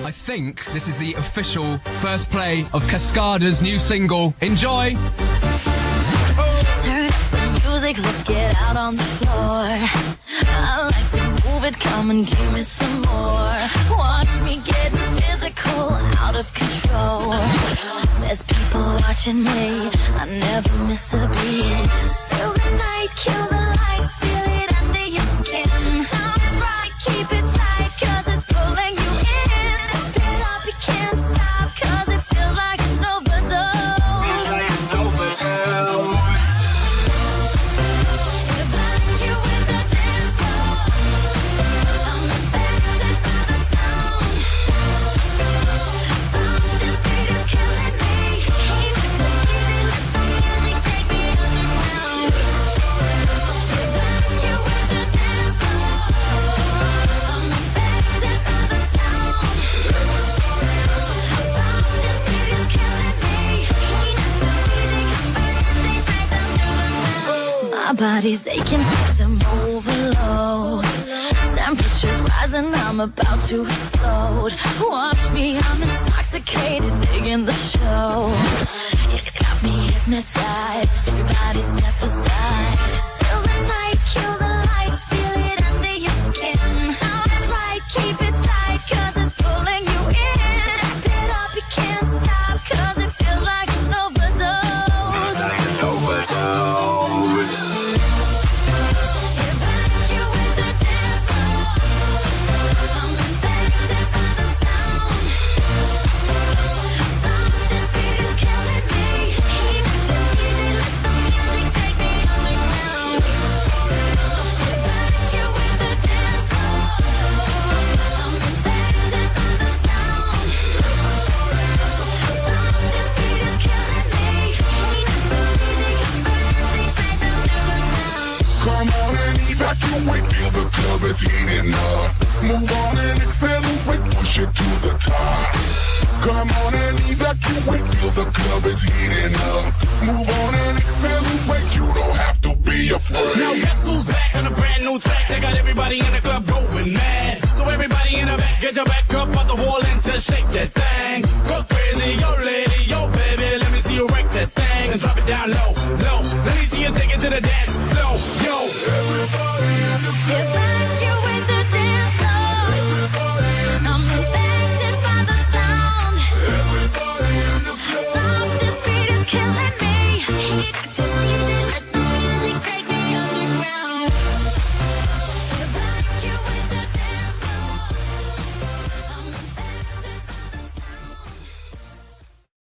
I think this is the official first play of Cascada's new single. Enjoy! Turn up the music, let's get out on the floor. I like to move it, come and give me some more. Watch me getting physical, out of control. There's people watching me, I never miss a beat. Still the night, kill the lights, feel it under your skin. I'm right, keep it tight, cause it's pulling you in. Get up, you can't stop, cause it feels like an overdose. My body's aching, system overload. Temperature's rising, I'm about to explode. Watch me, I'm intoxicated, digging the show. It's got me hypnotized, everybody step aside. Still the night, kill the lights, feel it under your skin. That's right, keep it tight, cause it's pulling you in. Wrap it up, you can't stop, cause it feels like an overdose. Feels like an overdose. Evacuate, feel the club is heating up. Move on and accelerate, push it to the top. Come on and evacuate, feel the club is heating up. Move on and accelerate, you don't have to be afraid. Now guess who's back on a brand new track? They got everybody in the club going mad. So everybody in the back, get your back up on the wall and just shake that thing. Go crazy, yo lady, yo baby, let me see you wreck that thing and drop it down low, low. Let me see you take it to the dance